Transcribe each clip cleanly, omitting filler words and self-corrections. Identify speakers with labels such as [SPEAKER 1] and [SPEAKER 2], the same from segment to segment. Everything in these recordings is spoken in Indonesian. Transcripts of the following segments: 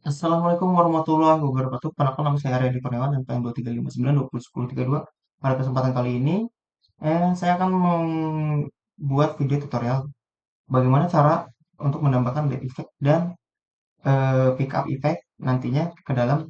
[SPEAKER 1] Assalamualaikum warahmatullahi wabarakatuh. Perkenalkan nama saya Arya Kurniawan dan PN 2359 Pada kesempatan kali ini, saya akan membuat video tutorial bagaimana cara untuk menambahkan LED effect dan pick up effect nantinya ke dalam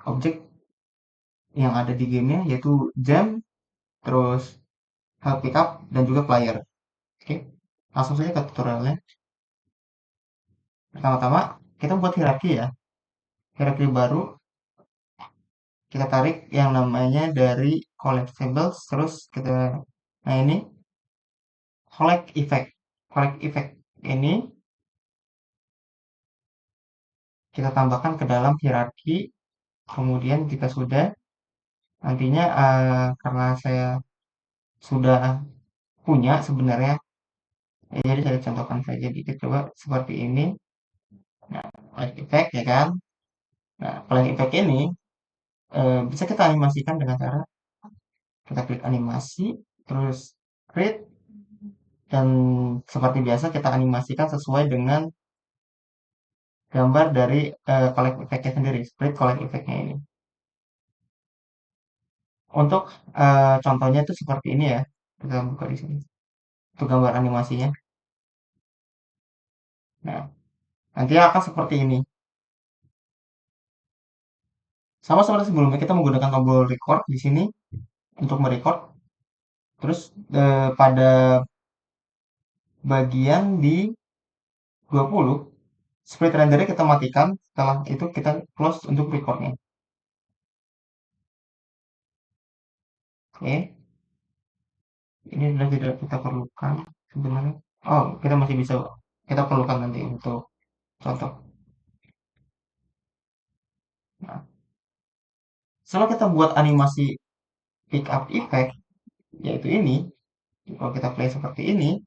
[SPEAKER 1] objek yang ada di gamenya yaitu jam, terus hal pick up dan juga player. Oke, langsung saja ke tutorialnya. Pertama-tama kita buat hierarki ya. Hierarki baru kita tarik yang namanya dari collectibles terus kita nah ini collect effect ini kita tambahkan ke dalam hierarki. Kemudian jika sudah nantinya karena saya sudah punya sebenarnya jadi saya contohkan saja dikit coba seperti ini. Nah, collect effect ya kan. Nah, collect effect ini bisa kita animasikan dengan cara kita klik animasi terus create, dan seperti biasa kita animasikan sesuai dengan gambar dari collect effect-nya sendiri, split collect effect-nya ini. Untuk contohnya itu seperti ini ya. Kita buka di sini. Itu gambar animasinya. Nah, nanti akan seperti ini. Sama seperti sebelumnya kita menggunakan tombol record di sini untuk merecord. Terus pada bagian di 20 split rendernya kita matikan. Setelah itu kita close untuk recordnya. Oke, ini sudah tidak kita perlukan sebenarnya. Oh, kita masih bisa, kita perlukan nanti untuk contoh. Nah, setelah kita buat animasi pick up effect, yaitu ini, kalau kita play seperti ini,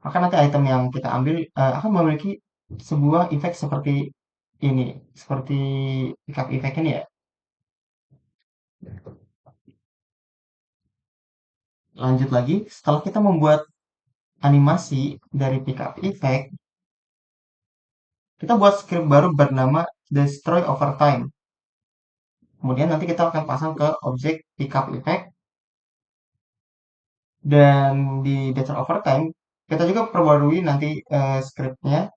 [SPEAKER 1] maka nanti item yang kita ambil akan memiliki sebuah efek seperti ini, seperti pick up effect ini ya. Lanjut lagi, setelah kita membuat animasi dari pick up effect, kita buat script baru bernama destroy over time. Kemudian nanti kita akan pasang ke objek pick up effect, dan di destroy over time kita juga perbarui nanti scriptnya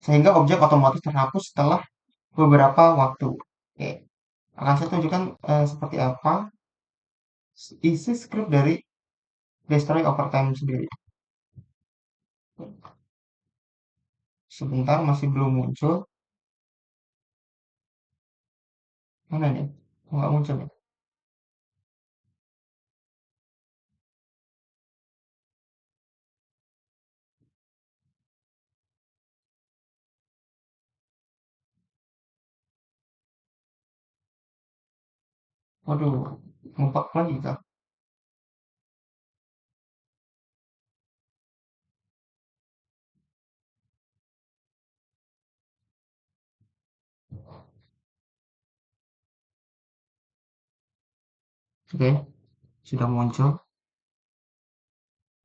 [SPEAKER 1] sehingga objek otomatis terhapus setelah beberapa waktu. Oke, akan saya tunjukkan seperti apa isi script dari Destroy Overtime sendiri. Sebentar, masih belum muncul. Mana nih? Nggak muncul nih. Waduh, ngumpak lagi kak. Oke, sudah muncul.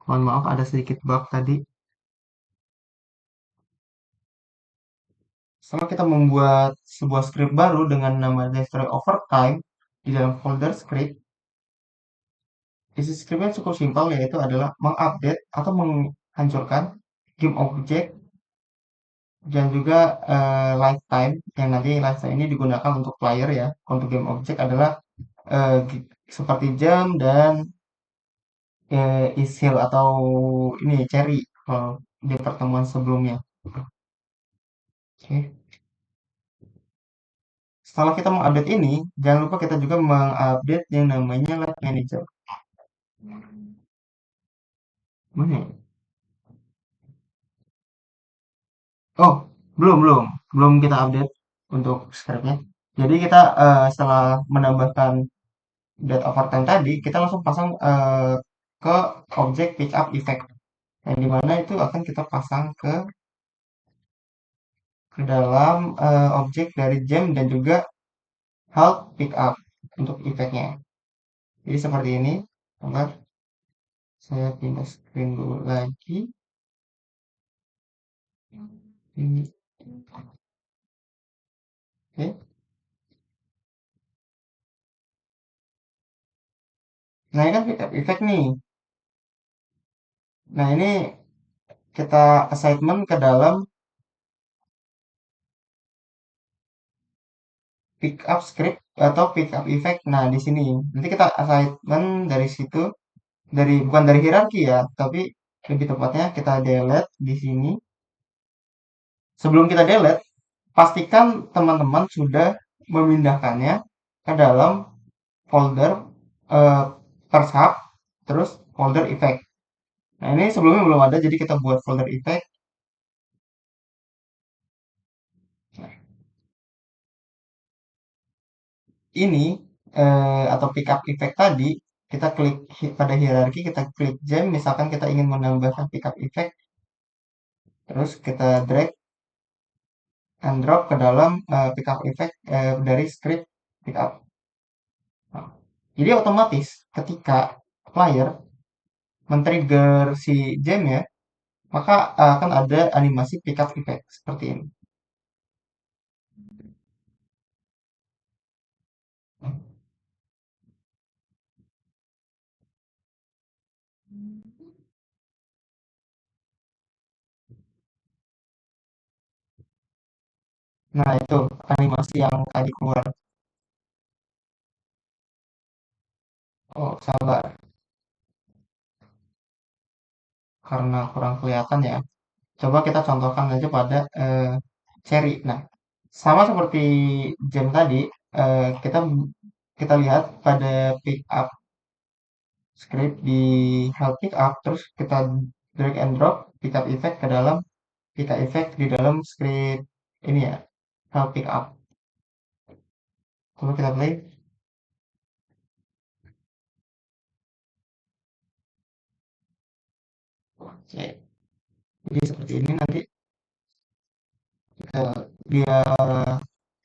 [SPEAKER 1] Mohon maaf ada sedikit bug tadi. Setelah kita membuat sebuah script baru dengan nama Destroy Overtime di dalam folder script, isi scriptnya cukup simpel yaitu adalah mengupdate atau menghancurkan game object dan juga lifetime, yang nanti lifetime ini digunakan untuk player ya. Untuk game object adalah seperti jam dan Ishil atau ini Cherry kalau di pertemuan sebelumnya. Oke. Setelah kita mengupdate ini, jangan lupa kita juga mengupdate yang namanya Live Manager. Mana ya? Oh, belum belum belum kita update untuk scriptnya. Jadi kita setelah menambahkan date overtime tadi, kita langsung pasang ke objek pick up effect, yang dimana itu akan kita pasang ke dalam objek dari jam dan juga halt pick up untuk efeknya. Jadi seperti ini. Bentar, saya pindah screen dulu lagi. Ini, oke. Nah, ini kan pickup effect nih. Nah, ini kita assignment ke dalam pickup script atau pickup effect. Nah, di sini nanti kita assignment dari situ, dari bukan dari hierarki ya, tapi lebih tepatnya kita delete di sini. Sebelum kita delete, pastikan teman-teman sudah memindahkannya ke dalam folder eh, pershab, terus folder effect. Nah, ini sebelumnya belum ada, jadi kita buat folder effect. Ini atau pickup effect tadi, kita klik pada hierarki, kita klik gem, misalkan kita ingin menambahkan pickup effect, terus kita drag and drop ke dalam pickup effect dari script pickup. Nah, jadi otomatis ketika player men-trigger si gem ya, maka akan ada animasi pickup effect seperti ini. Nah, itu animasi yang tadi keluar. Oh, sabar, karena kurang kelihatan ya. Coba kita contohkan aja pada Cherry. Nah, sama seperti gem tadi, kita kita lihat pada pick up script di help pick up, terus kita drag and drop pick up effect ke dalam pick up effect di dalam script ini ya, help pick up. Coba kita play. Oke, jadi seperti ini nanti dia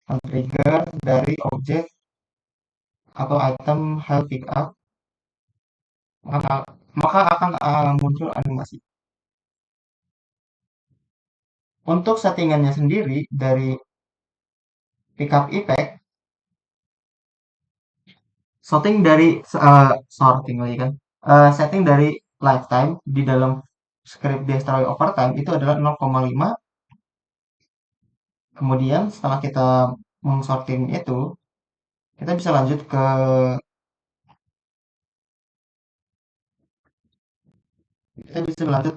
[SPEAKER 1] men-trigger dari objek atau item help pick up, maka maka akan muncul animasi. Untuk settingannya sendiri dari pickup effect, sorting lagi kan, setting dari lifetime di dalam script destroy overtime itu adalah 0,5. Kemudian setelah kita mensorting itu, kita bisa lanjut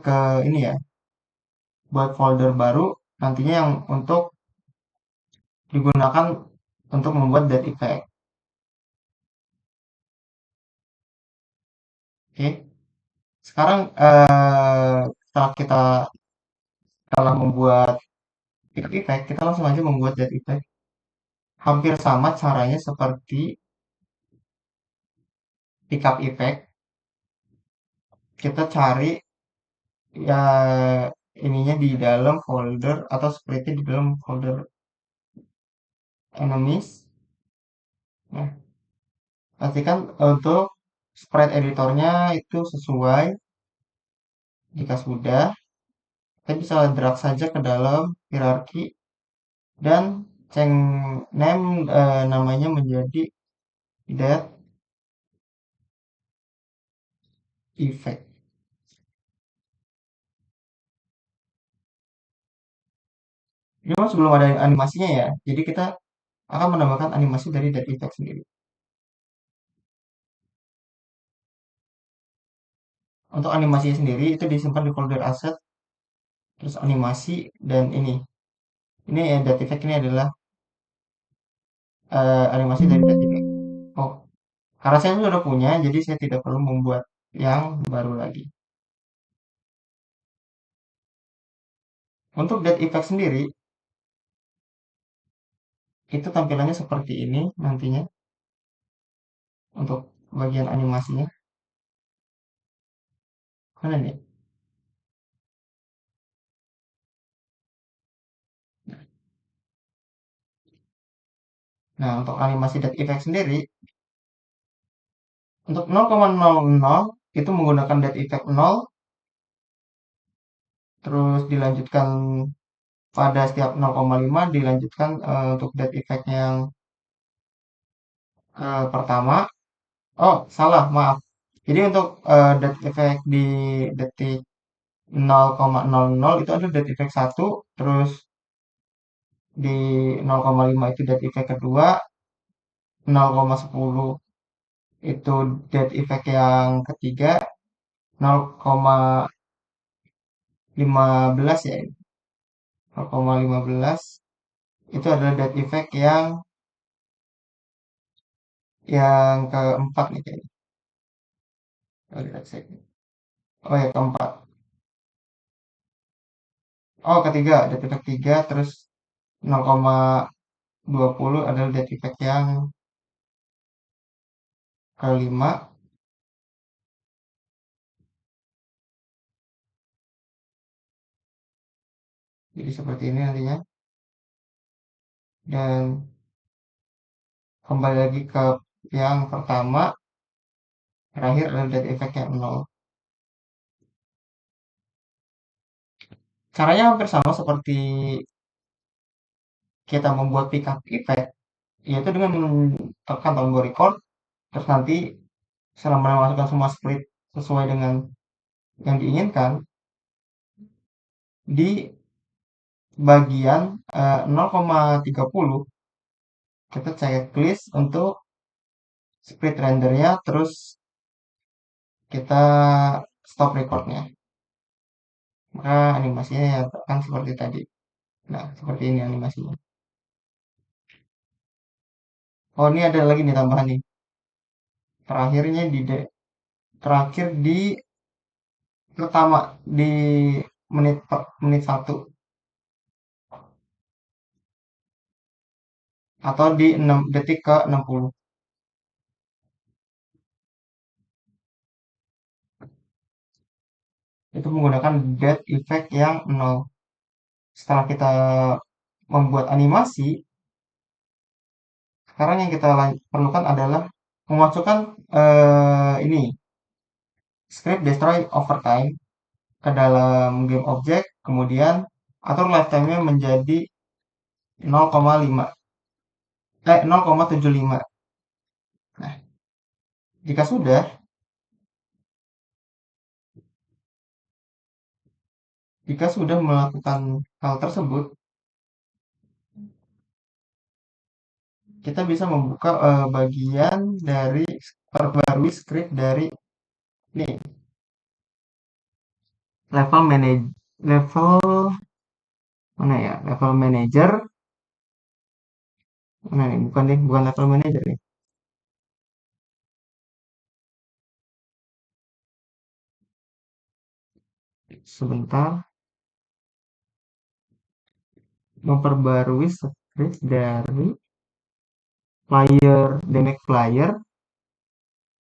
[SPEAKER 1] ke ini ya, buat folder baru nantinya yang untuk digunakan untuk membuat that effect. Oke, sekarang setelah membuat pickup effect, kita langsung aja membuat that effect. Hampir sama caranya seperti pickup effect. Kita cari ya ininya di dalam folder atau spreadnya di dalam folder enemies. Nah, pastikan untuk spread editornya itu sesuai. Jika sudah, kita bisa drag saja ke dalam hierarki dan change name namanya menjadi that effect. Ini masih belum ada animasinya ya, jadi kita akan menambahkan animasi dari that effect sendiri. Untuk animasinya sendiri itu disimpan di folder asset, terus animasi dan ini. Ini ya that effect ini adalah animasi dari that effect. Oh, karena saya sudah punya, jadi saya tidak perlu membuat yang baru lagi. Untuk that effect sendiri, itu tampilannya seperti ini nantinya untuk bagian animasinya. Mana nih? Nah, untuk animasi that effect sendiri, untuk 0,00 itu menggunakan that effect 0, terus dilanjutkan pada setiap 0,5 dilanjutkan untuk dead effect yang pertama. Oh, salah, maaf. Jadi untuk dead effect di detik 0,00 itu ada dead effect satu, terus di 0,5 itu dead effect kedua, 0,10 itu dead effect yang ketiga, 0,15 ya, 0,15 itu adalah dead effect yang keempat nih kayaknya. Oh, lihat saya. Oh ya, keempat. Oh, ketiga, dead effect 3, terus 0,20 adalah dead effect yang kelima. Jadi seperti ini nantinya. Dan kembali lagi ke yang pertama, terakhir adalah dead effect yang nol. Caranya hampir sama seperti kita membuat pick up effect, yaitu dengan tekan tombol record, terus nanti setelah memasukkan semua split sesuai dengan yang diinginkan, di bagian 0,30 kita checklist untuk split rendernya, terus kita stop recordnya. Maka animasinya ya akan seperti tadi. Nah, seperti ini animasinya. Oh, ini ada lagi nih tambahan nih. Terakhirnya terakhir di pertama di menit satu atau di 6 detik ke 60. Itu menggunakan dead effect yang nol. Setelah kita membuat animasi, sekarang yang kita perlukan adalah memasukkan ini script destroy overtime ke dalam game object, kemudian atur lifetime-nya menjadi 0,5 0,75. Nah, jika sudah, melakukan hal tersebut, kita bisa membuka bagian dari perbarui script dari nih level manage level mana ya, level manager mana nih, bukan deh, bukan level manager nih, sebentar. Memperbarui script dari player damage player,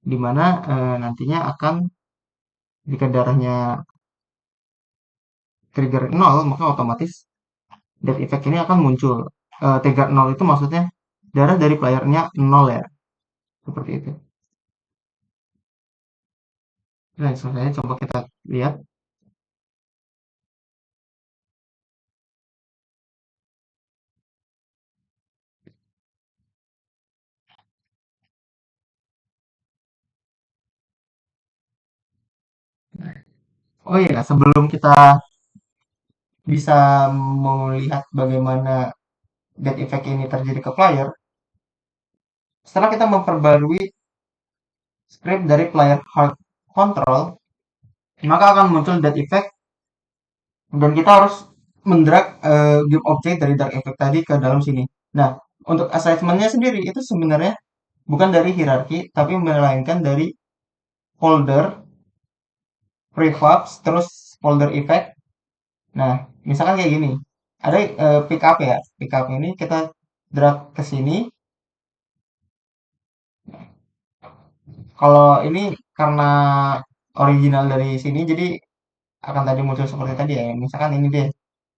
[SPEAKER 1] di mana nantinya akan jika darahnya trigger nol, maka otomatis death effect ini akan muncul. Trigger nol itu maksudnya darah dari playernya nol ya, seperti itu. Nah, selanjutnya coba kita lihat. Oh iya, sebelum kita bisa melihat bagaimana death effect ini terjadi ke player, setelah kita memperbarui script dari player hard control, maka akan muncul death effect dan kita harus mendrag game object dari dark effect tadi ke dalam sini. Nah, untuk assessmentnya sendiri itu sebenarnya bukan dari hierarki, tapi melainkan dari folder prefabs terus folder effect. Nah, misalkan kayak gini, ada pick up ya, pick up ini kita drag ke sini. Kalau ini karena original dari sini, jadi akan tadi muncul seperti tadi ya. Misalkan ini deh,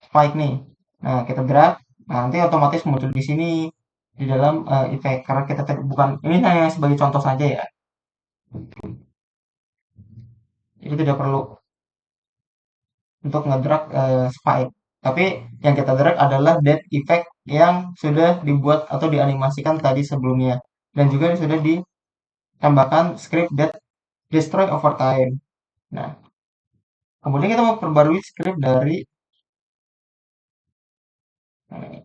[SPEAKER 1] spike nih. Nah, kita drag, nah, nanti otomatis muncul di sini di dalam effect. Karena kita bukan, ini hanya sebagai contoh saja ya. Jadi tidak perlu untuk ngedrag spike. Tapi yang kita drag adalah dead effect yang sudah dibuat atau dianimasikan tadi sebelumnya. Dan juga sudah ditambahkan script that destroy over time. Nah, kemudian kita mau perbarui script dari eh,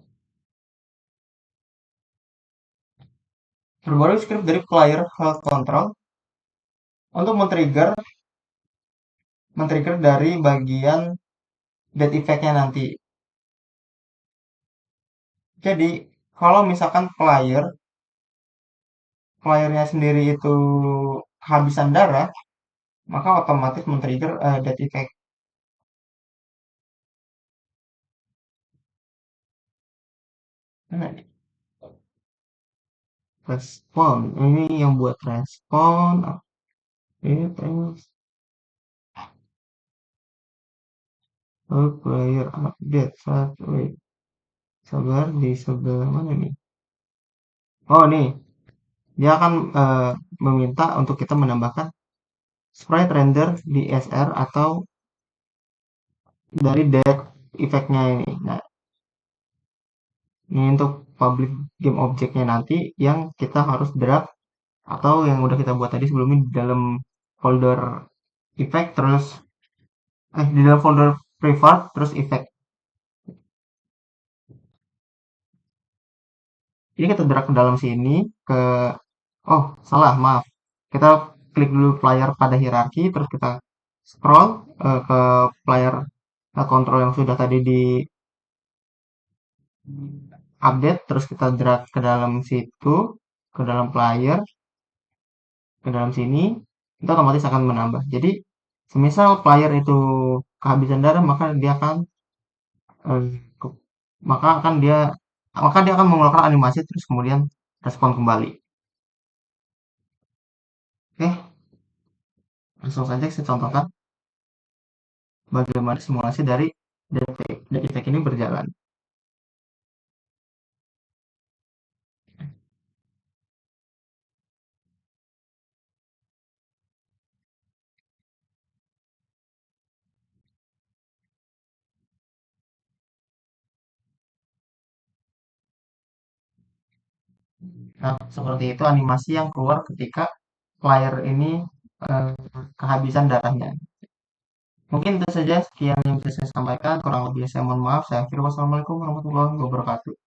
[SPEAKER 1] perbarui script dari player health control untuk men-trigger dari bagian dead effect-nya nanti. Jadi, kalau misalkan playernya sendiri itu kehabisan darah, maka otomatis men-trigger dead effect. Nah, respon ini yang buat respon ini terus player update satu wait, sabar di sebelah mana nih? Oh nih, dia akan meminta untuk kita menambahkan sprite render di SR atau dari deck effect-nya ini. Nah, ini untuk public game object-nya nanti yang kita harus drag atau yang udah kita buat tadi sebelumnya di dalam folder effect terus di dalam folder private terus effect. Ini kita drag ke dalam sini ke oh salah maaf. Kita klik dulu player pada hierarki terus kita scroll ke player control yang sudah tadi di update terus kita drag ke dalam situ ke dalam player ke dalam sini itu otomatis akan menambah. Jadi semisal player itu kehabisan darah eh, ke- maka akan dia maka dia akan mengeluarkan animasi terus kemudian respon kembali. Oke, langsung saja saya contohkan bagaimana simulasi dari detek ini berjalan. Nah, seperti itu animasi yang keluar ketika player ini eh, kehabisan darahnya. Mungkin itu saja sekian yang bisa saya sampaikan. Kurang lebih saya mohon maaf. Saya akhiri. Wassalamualaikum warahmatullahi wabarakatuh.